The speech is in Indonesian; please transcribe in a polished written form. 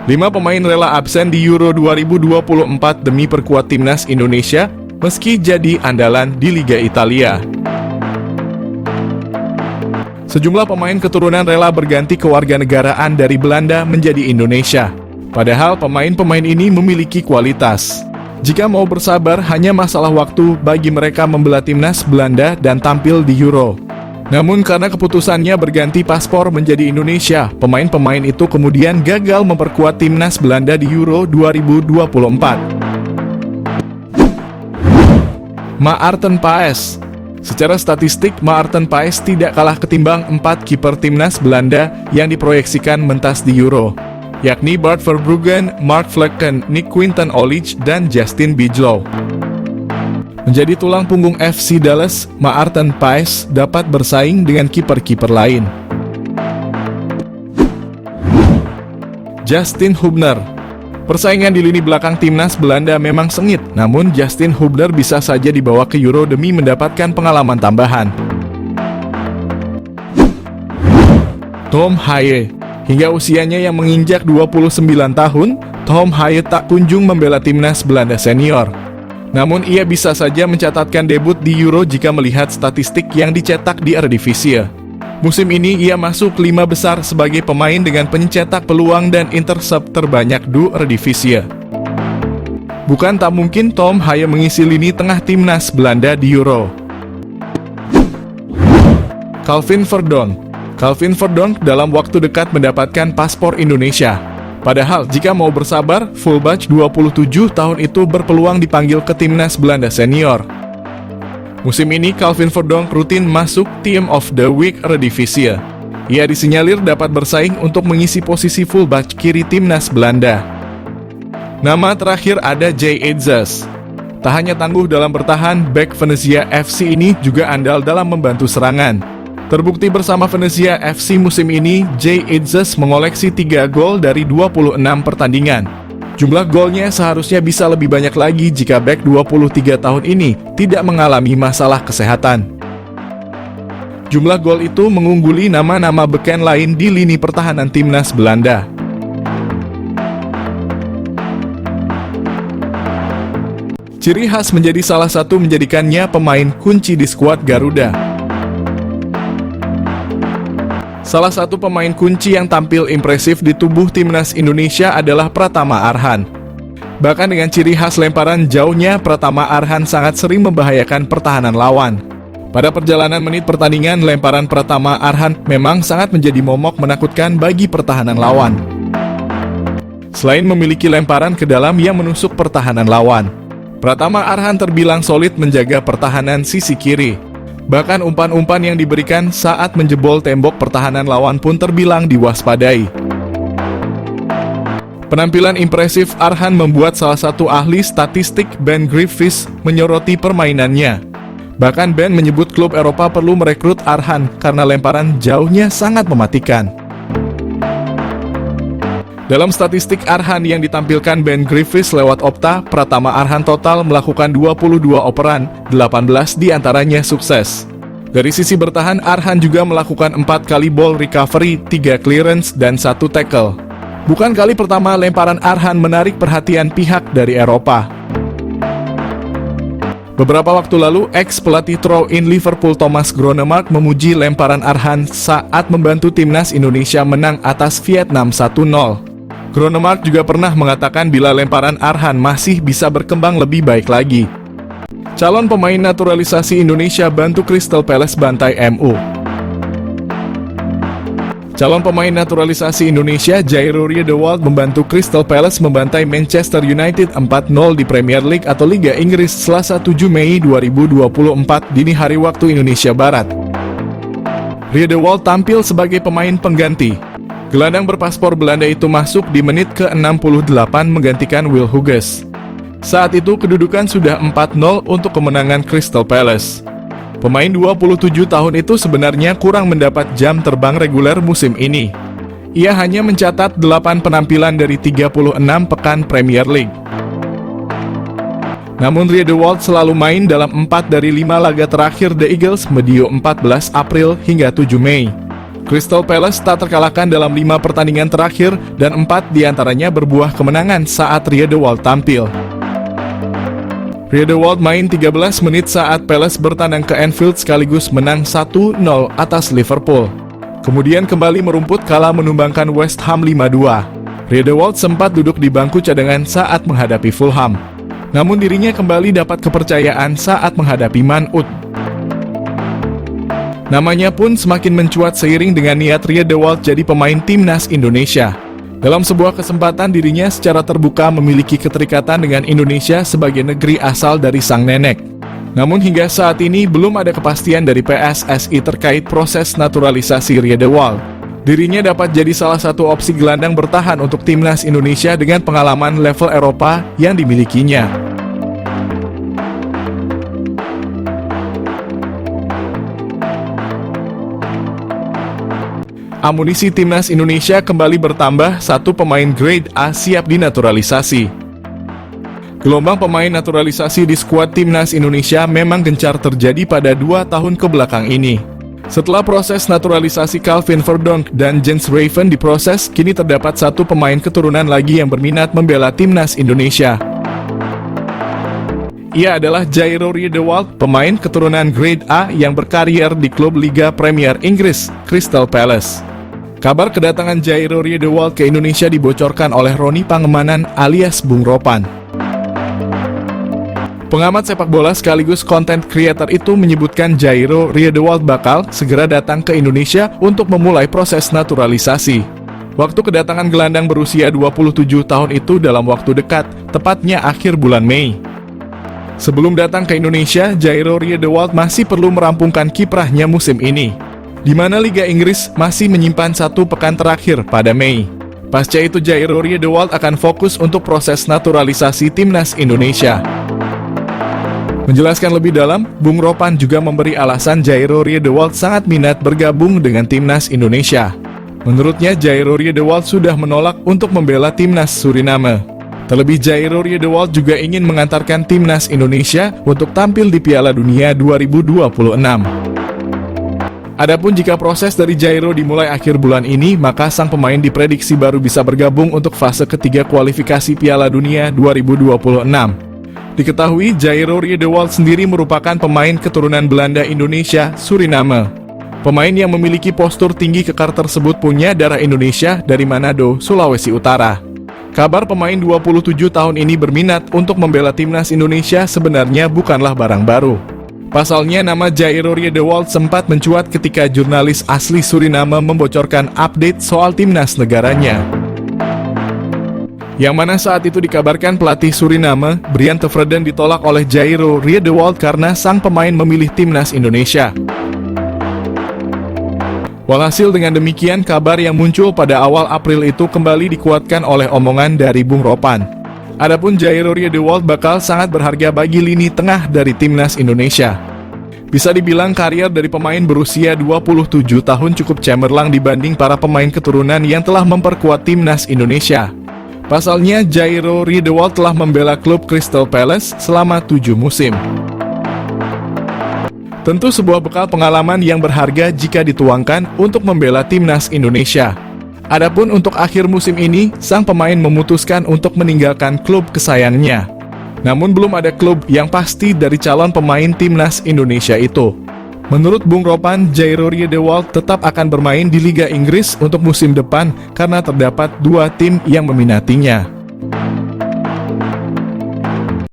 5 pemain rela absen di Euro 2024 demi perkuat timnas Indonesia, meski jadi andalan di Liga Italia. Sejumlah pemain keturunan rela berganti kewarganegaraan dari Belanda menjadi Indonesia. Padahal pemain-pemain ini memiliki kualitas. Jika mau bersabar, hanya masalah waktu bagi mereka membela timnas Belanda dan tampil di Euro. Namun karena keputusannya berganti paspor menjadi Indonesia, pemain-pemain itu kemudian gagal memperkuat timnas Belanda di Euro 2024. Maarten Paes. Secara statistik, Maarten Paes tidak kalah ketimbang 4 kiper timnas Belanda yang diproyeksikan mentas di Euro, yakni Bart Verbruggen, Mark Vlekken, Nick Quinten Olich, dan Justin Bijlow. Menjadi tulang punggung FC Dallas, Maarten Paes dapat bersaing dengan kiper-kiper lain. Justin Hubner. Persaingan di lini belakang timnas Belanda memang sengit, namun Justin Hubner bisa saja dibawa ke Euro demi mendapatkan pengalaman tambahan. Tom Haye. Hingga usianya yang menginjak 29 tahun, Tom Haye tak kunjung membela timnas Belanda senior. Namun ia bisa saja mencatatkan debut di Euro jika melihat statistik yang dicetak di Eredivisie. Musim ini ia masuk 5 besar sebagai pemain dengan pencetak peluang dan intercept terbanyak di Eredivisie. Bukan tak mungkin Tom Haye mengisi lini tengah timnas Belanda di Euro. Calvin Verdonk. Calvin Verdonk dalam waktu dekat mendapatkan paspor Indonesia. Padahal jika mau bersabar, fullback 27 tahun itu berpeluang dipanggil ke timnas Belanda senior. Musim ini Calvin Verdonk rutin masuk Team of the Week Eredivisie. Ia disinyalir dapat bersaing untuk mengisi posisi fullback kiri timnas Belanda. Nama terakhir ada Jay Edzes. Tak hanya tangguh dalam bertahan, bek Venezia FC ini juga andal dalam membantu serangan. Terbukti bersama Venezia FC musim ini, Jay Edzes mengoleksi 3 gol dari 26 pertandingan. Jumlah golnya seharusnya bisa lebih banyak lagi jika bek 23 tahun ini tidak mengalami masalah kesehatan. Jumlah gol itu mengungguli nama-nama beken lain di lini pertahanan timnas Belanda. Ciri khas menjadi salah satu menjadikannya pemain kunci di skuad Garuda. Salah satu pemain kunci yang tampil impresif di tubuh timnas Indonesia adalah Pratama Arhan. Bahkan dengan ciri khas lemparan jauhnya, Pratama Arhan sangat sering membahayakan pertahanan lawan. Pada perjalanan menit pertandingan, lemparan Pratama Arhan memang sangat menjadi momok menakutkan bagi pertahanan lawan. Selain memiliki lemparan ke dalam yang menusuk pertahanan lawan, Pratama Arhan terbilang solid menjaga pertahanan sisi kiri. Bahkan umpan-umpan yang diberikan saat menjebol tembok pertahanan lawan pun terbilang diwaspadai. Penampilan impresif Arhan membuat salah satu ahli statistik Ben Griffiths menyoroti permainannya. Bahkan Ben menyebut klub Eropa perlu merekrut Arhan karena lemparan jauhnya sangat mematikan. Dalam statistik Arhan yang ditampilkan Ben Griffiths lewat Opta, Pratama Arhan total melakukan 22 operan, 18 diantaranya sukses. Dari sisi bertahan, Arhan juga melakukan 4 kali ball recovery, 3 clearance, dan 1 tackle. Bukan kali pertama lemparan Arhan menarik perhatian pihak dari Eropa. Beberapa waktu lalu, ex-pelatih throw-in Liverpool Thomas Gronemark memuji lemparan Arhan saat membantu timnas Indonesia menang atas Vietnam 1-0. Gronemark juga pernah mengatakan bila lemparan Arhan masih bisa berkembang lebih baik lagi. Calon pemain naturalisasi Indonesia bantu Crystal Palace bantai MU. Calon pemain naturalisasi Indonesia Jairo Riedewald membantu Crystal Palace membantai Manchester United 4-0 di Premier League atau Liga Inggris Selasa 7 Mei 2024 dini hari waktu Indonesia Barat. Riedewald tampil sebagai pemain pengganti. Gelandang berpaspor Belanda itu masuk di menit ke-68 menggantikan Will Hughes. Saat itu kedudukan sudah 4-0 untuk kemenangan Crystal Palace. Pemain 27 tahun itu sebenarnya kurang mendapat jam terbang reguler musim ini. Ia hanya mencatat 8 penampilan dari 36 pekan Premier League. Namun Riedewald selalu main dalam 4 dari 5 laga terakhir The Eagles medio 14 April hingga 7 Mei. Crystal Palace tak terkalahkan dalam 5 pertandingan terakhir dan 4 diantaranya berbuah kemenangan saat Riedewald tampil. Riedewald main 13 menit saat Palace bertandang ke Anfield sekaligus menang 1-0 atas Liverpool. Kemudian kembali merumput kala menumbangkan West Ham 5-2. Riedewald sempat duduk di bangku cadangan saat menghadapi Fulham. Namun dirinya kembali dapat kepercayaan saat menghadapi Man Utd. Namanya pun semakin mencuat seiring dengan niat Riedewald jadi pemain timnas Indonesia. Dalam sebuah kesempatan dirinya secara terbuka memiliki keterikatan dengan Indonesia sebagai negeri asal dari sang nenek. Namun hingga saat ini belum ada kepastian dari PSSI terkait proses naturalisasi Riedewald. Dirinya dapat jadi salah satu opsi gelandang bertahan untuk timnas Indonesia dengan pengalaman level Eropa yang dimilikinya. Amunisi timnas Indonesia kembali bertambah, 1 pemain grade A siap dinaturalisasi. Gelombang pemain naturalisasi di skuad timnas Indonesia memang gencar terjadi pada 2 tahun kebelakang ini. Setelah proses naturalisasi Calvin Verdonk dan Jens Raven diproses, kini terdapat 1 pemain keturunan lagi yang berminat membela timnas Indonesia. Ia adalah Jairo Riedewald, pemain keturunan grade A yang berkarier di klub Liga Premier Inggris, Crystal Palace. Kabar kedatangan Jairo Riedewald ke Indonesia dibocorkan oleh Roni Pangemanan alias Bung Ropan. Pengamat sepak bola sekaligus content creator itu menyebutkan Jairo Riedewald bakal segera datang ke Indonesia untuk memulai proses naturalisasi. Waktu kedatangan gelandang berusia 27 tahun itu dalam waktu dekat, tepatnya akhir bulan Mei. Sebelum datang ke Indonesia, Jairo Riedewald masih perlu merampungkan kiprahnya musim ini, di mana Liga Inggris masih menyimpan 1 pekan terakhir pada Mei. Pasca itu Jairo Riedewald akan fokus untuk proses naturalisasi timnas Indonesia. Menjelaskan lebih dalam, Bung Ropan juga memberi alasan Jairo Riedewald sangat minat bergabung dengan timnas Indonesia. Menurutnya Jairo Riedewald sudah menolak untuk membela timnas Suriname. Terlebih Jairo Riedewald juga ingin mengantarkan timnas Indonesia untuk tampil di Piala Dunia 2026. Adapun jika proses dari Jairo dimulai akhir bulan ini, maka sang pemain diprediksi baru bisa bergabung untuk fase ketiga kualifikasi Piala Dunia 2026. Diketahui Jairo Riedewald sendiri merupakan pemain keturunan Belanda Indonesia Suriname. Pemain yang memiliki postur tinggi kekar tersebut punya darah Indonesia dari Manado, Sulawesi Utara. Kabar pemain 27 tahun ini berminat untuk membela timnas Indonesia sebenarnya bukanlah barang baru. Pasalnya nama Jairo Riedewald sempat mencuat ketika jurnalis asli Suriname membocorkan update soal timnas negaranya. Yang mana saat itu dikabarkan pelatih Suriname, Brian Tevreden, ditolak oleh Jairo Riedewald karena sang pemain memilih timnas Indonesia. Walhasil dengan demikian, kabar yang muncul pada awal April itu kembali dikuatkan oleh omongan dari Bung Ropan. Adapun Jairo Riedewald bakal sangat berharga bagi lini tengah dari timnas Indonesia. Bisa dibilang karier dari pemain berusia 27 tahun cukup cemerlang dibanding para pemain keturunan yang telah memperkuat timnas Indonesia. Pasalnya Jairo Riedewald telah membela klub Crystal Palace selama 7 musim. Tentu sebuah bekal pengalaman yang berharga jika dituangkan untuk membela timnas Indonesia. Adapun untuk akhir musim ini, sang pemain memutuskan untuk meninggalkan klub kesayangannya. Namun belum ada klub yang pasti dari calon pemain timnas Indonesia itu. Menurut Bung Ropan, Jairo Riedewald tetap akan bermain di Liga Inggris untuk musim depan karena terdapat 2 tim yang meminatinya.